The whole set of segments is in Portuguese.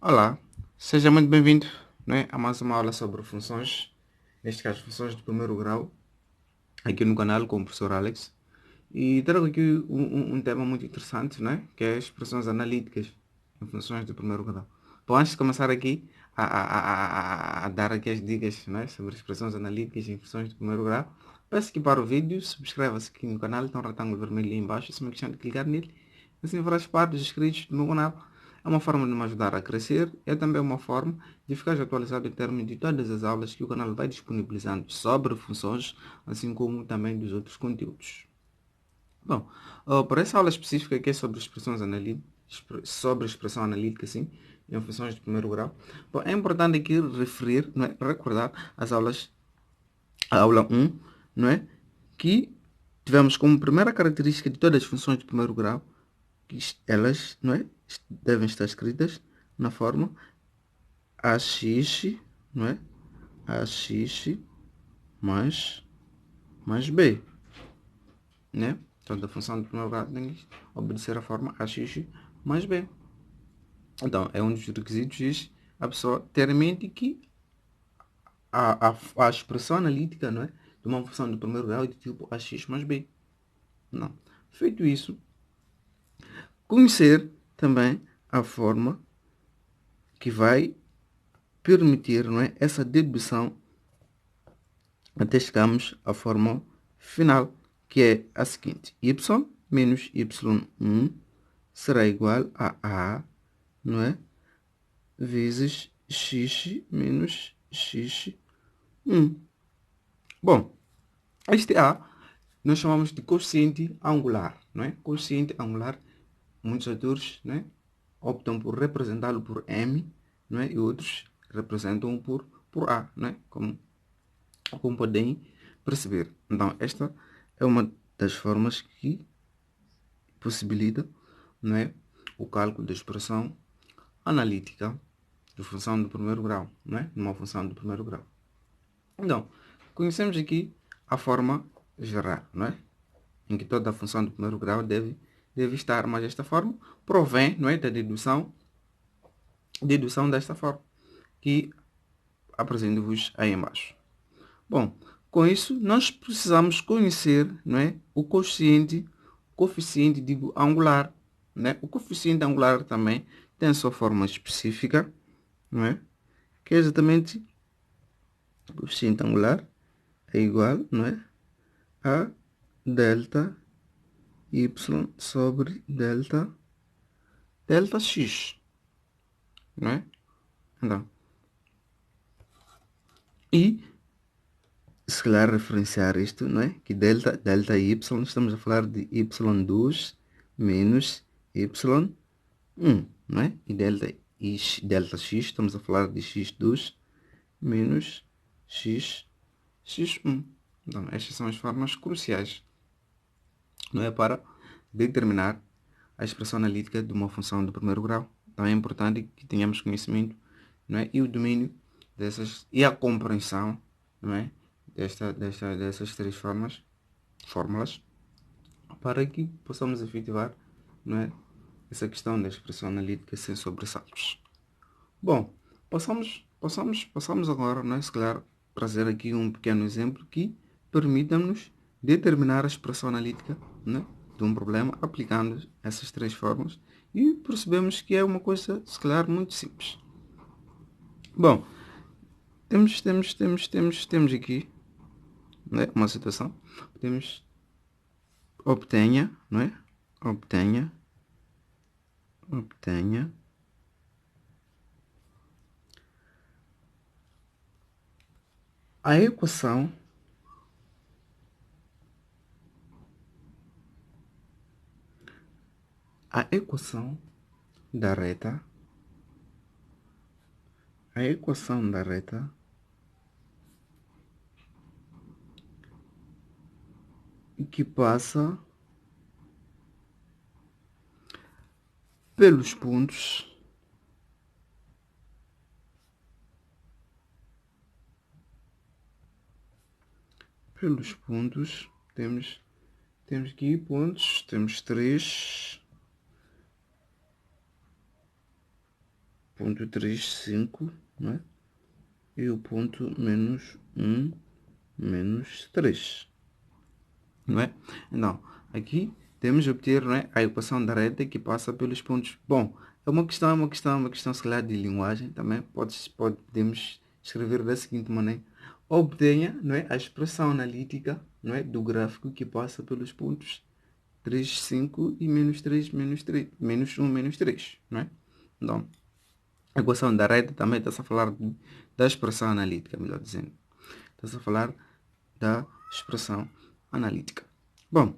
Olá, seja muito bem-vindo, não é, a mais uma aula sobre funções, neste caso funções de primeiro grau, aqui no canal com o professor Alex. E trago aqui um tema muito interessante, não é? Que é as expressões analíticas em funções de primeiro grau. Bom, antes de começar aqui a dar aqui as dicas, não é? Sobre expressões analíticas em funções de primeiro grau, peço que para o vídeo, subscreva-se aqui no canal, tem um retângulo vermelho ali embaixo, é uma questão de clicar nele, assim farás parte dos inscritos do meu canal. É uma forma de me ajudar a crescer, é também uma forma de ficar atualizado em termos de todas as aulas que o canal vai disponibilizando sobre funções, assim como também dos outros conteúdos. Bom, para essa aula específica que é sobre expressões analíticas, sobre expressão analítica, sim, em funções de primeiro grau, bom, é importante aqui referir, não é, recordar as aulas, a aula um, não é, que tivemos como primeira característica de todas as funções de primeiro grau que elas, não é, devem estar escritas na forma ax, não é, ax mais b, né? Então, a função de primeiro grau tem que obedecer a forma ax mais b. Então, é um dos requisitos a pessoa ter em mente que a expressão analítica, não é, de uma função de primeiro grau é de tipo ax mais b. Não. Feito isso, conhecer também a forma que vai permitir, não é, essa dedução até chegarmos à forma final, que é a seguinte: y menos y1 será igual a A, não é? Vezes x menos x1. Bom, este A nós chamamos de quociente angular, não é? Quociente angular, muitos autores, não é, optam por representá-lo por M, não é? E outros representam por A, não é? Como podem perceber. Então, esta é uma das formas que possibilita, não é, o cálculo da expressão analítica de função do primeiro grau, não é? Numa função do primeiro grau. Então, conhecemos aqui a forma geral, não é? Em que toda a função do primeiro grau deve estar, mas esta forma provém, não é, da dedução desta forma, que apresento-vos aí embaixo. Bom, com isso nós precisamos conhecer, não é, o coeficiente digo angular, né? O coeficiente angular também tem a sua forma específica, não é? Que é exatamente o coeficiente angular é igual, não é, a delta y sobre delta x, não é? Então, e se calhar referenciar isto, não é? Que delta y, estamos a falar de y2 menos y1, não é? E delta x, estamos a falar de x2 menos x1. Então, estas são as formas cruciais, não é? Para determinar a expressão analítica de uma função do primeiro grau. Então, é importante que tenhamos conhecimento, não é? E o domínio dessas, e a compreensão, não é? Dessas três fórmulas, para que possamos efetivar, não é, essa questão da expressão analítica sem sobressaltos. Bom, passamos agora, não é, se calhar, trazer aqui um pequeno exemplo que permita-nos determinar a expressão analítica, né, de um problema aplicando essas três formas e percebemos que é uma coisa, se calhar, muito simples. Bom, temos aqui, né, uma situação. Obtenha, não é? Obtenha a equação da reta, que passa pelos pontos temos aqui pontos, temos três ponto 35, não é? E o ponto menos 1, menos 3, não é? Então, aqui temos de obter, não é, a equação da reta que passa pelos pontos. Bom, é uma questão se calhar de linguagem também. Podemos escrever da seguinte maneira. Obtenha, não é, a expressão analítica, não é, do gráfico que passa pelos pontos 3, 5 e menos 3, menos 3, menos 1, menos 3, não é? Então, a equação da reta também está-se a falar da expressão analítica, melhor dizendo. Está-se a falar da expressão analítica. Bom,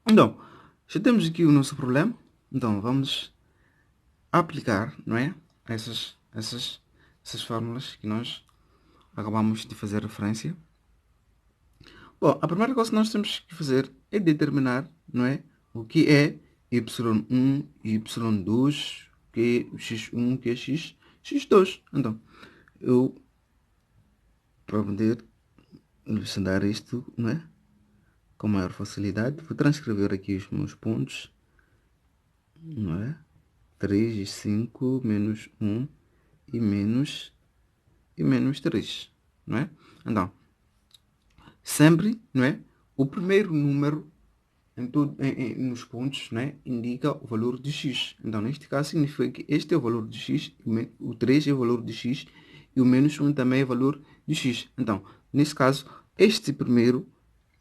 então, já temos aqui o nosso problema. Então, vamos aplicar, não é? Essas fórmulas que nós acabamos de fazer referência. Bom, a primeira coisa que nós temos que fazer é determinar, não é? O que é y1, y2, o que é x1, o que é x2. Então, eu, para poder elucidar isto, não é? Com maior facilidade, vou transcrever aqui os meus pontos, não é? 3 e 5, menos 1 e menos 3, não é? Então, sempre, não é? O primeiro número nos pontos, né, indica o valor de x. Então, neste caso, significa que este é o valor de x, o 3 é o valor de x e o menos 1 também é o valor de x. Então, nesse caso, este primeiro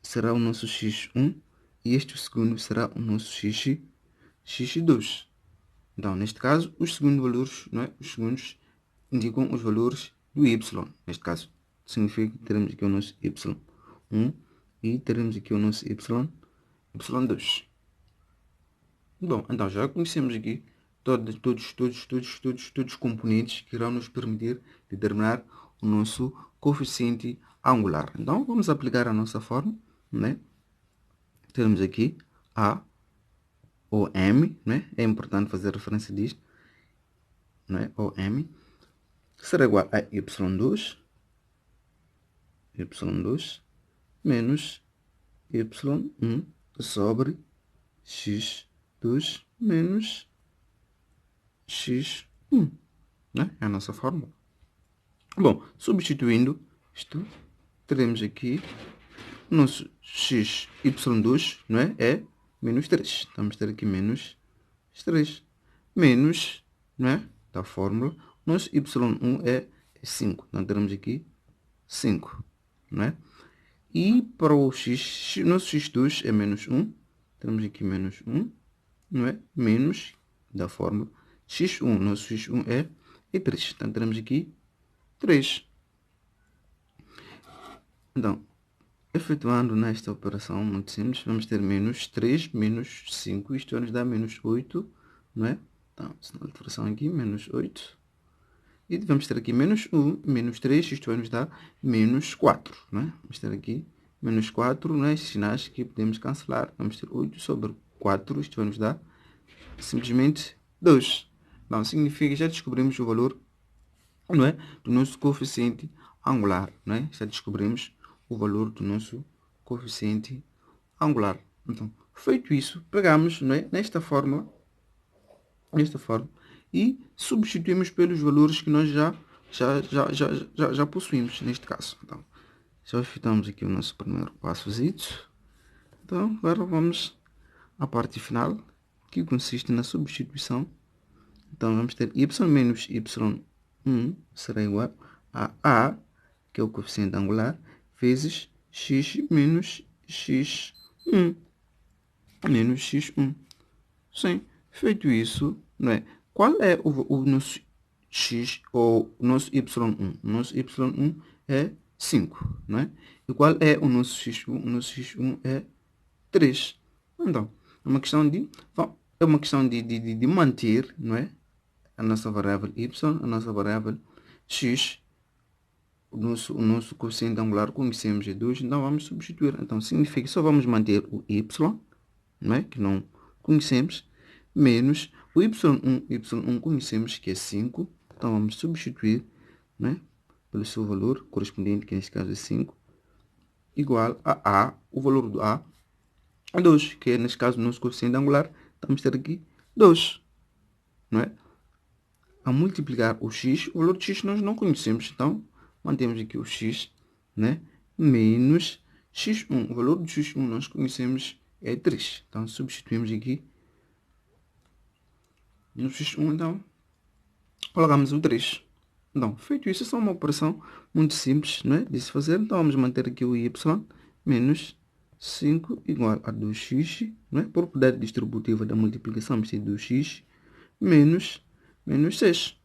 será o nosso x1 e este segundo será o nosso x2. Então, neste caso, os segundos valores, não é? Os segundos indicam os valores do y. Neste caso, significa que teremos aqui o nosso y1 e teremos aqui o nosso y2. Bom, então já conhecemos aqui todos os componentes que irão nos permitir determinar o nosso coeficiente angular. Então, vamos aplicar a nossa fórmula, né? Temos aqui A ou M, né? É importante fazer referência disto, né? Ou M será igual a y2 menos y1 sobre x2 menos x1, né? É a nossa fórmula. Bom, substituindo isto, teremos aqui o nosso x, y2, não é? É menos 3. Vamos ter aqui menos 3. Menos, não é? Da fórmula. Nosso y1 é 5. Então, teremos aqui 5, não é? E para o x, nosso x2 é menos 1. Temos aqui menos 1, não é? Menos da fórmula. x1, nosso x1 é 3. Então, teremos aqui 3. Então, efetuando nesta operação muito simples, vamos ter menos 3, menos 5. Isto vai nos dar menos 8, não é? Então, a alteração aqui, menos 8. E vamos ter aqui menos 1, menos 3, isto vai nos dar menos 4, não é? Vamos ter aqui menos 4, não é? Sinais que podemos cancelar. Vamos ter 8 sobre 4, isto vai nos dar simplesmente 2. Então, significa que já descobrimos o valor, não é? Do nosso coeficiente angular, não é? Já descobrimos o valor do nosso coeficiente angular. Então, feito isso, pegamos, não é? Nesta fórmula, e substituímos pelos valores que nós já possuímos neste caso. Então, já efetuamos aqui o nosso primeiro passo. Então, agora vamos à parte final, que consiste na substituição. Então, vamos ter y menos y1 será igual a, que é o coeficiente angular, vezes x menos x1. Menos x1. Sim, feito isso, não é? Qual é o nosso x ou o nosso y1? O nosso y1 é 5, não é? E qual é o nosso x1? O nosso x1 é 3. Então, é uma questão de manter, não é? A nossa variável y, a nossa variável x, o nosso coeficiente angular conhecemos é 2, então vamos substituir. Então, significa que só vamos manter o y, não é? Que não conhecemos, menos o y1 conhecemos que é 5, então vamos substituir, né, pelo seu valor correspondente, que neste caso é 5, igual a o valor do a é 2, que é neste caso o nosso coeficiente angular, vamos ter aqui 2, não é? a multiplicar o x. O valor de x nós não conhecemos, então mantemos aqui o x, né? Menos x1. O valor de x1 nós conhecemos é 3. Então substituímos aqui no x1, então colocamos o 3. Então, feito isso, é só uma operação muito simples, não é? De se fazer. Então vamos manter aqui o y menos 5 igual a 2x, não é? Por propriedade distributiva da multiplicação, vamos ter 2x menos 6.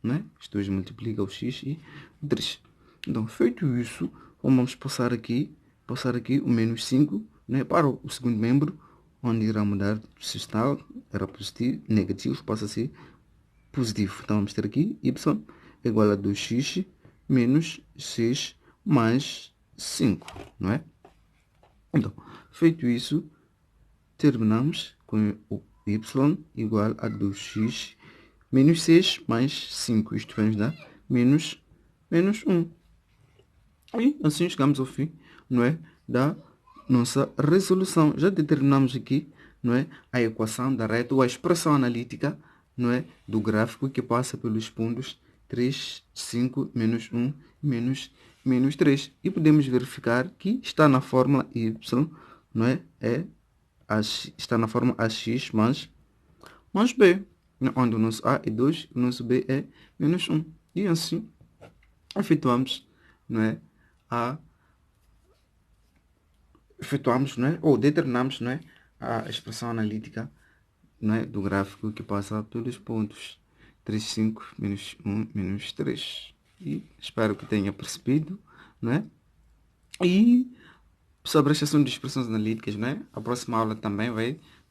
Né? Isto 2 multiplica o x e o 3. Então, feito isso, vamos passar aqui o menos 5, né, para o segundo membro, onde irá mudar, se está, era positivo, negativo, passa a ser positivo. Então, vamos ter aqui y igual a 2x menos 6 mais 5, não é? Então, feito isso, terminamos com o y igual a 2x menos 6 mais 5. Isto vai nos dar menos 1. E assim chegamos ao fim, não é, da nossa resolução. Já determinamos aqui, não é, a equação da reta ou a expressão analítica, não é, do gráfico que passa pelos pontos 3, 5, menos 1, menos 3. E podemos verificar que está na fórmula y, não é, está na forma ax mais b, onde o nosso a é 2, o nosso b é menos 1. E assim efetuamos, não é, ou determinamos, não é, a expressão analítica, não é, do gráfico que passa pelos pontos 3, 5, menos 1, menos 3. E espero que tenha percebido, não é? E sobre a questão de expressões analíticas, não é? A próxima aula também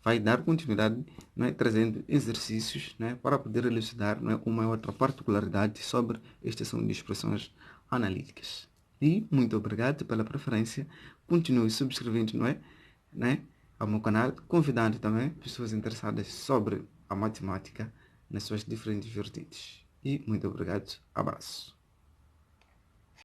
vai dar continuidade, não é? Trazendo exercícios, não é? Para poder elucidar, não é? Uma outra particularidade sobre esta questão de expressões analíticas. E muito obrigado pela preferência. Continue subscrevendo, não é? Ao meu canal, convidando também pessoas interessadas sobre a matemática nas suas diferentes vertentes. E muito obrigado. Abraço.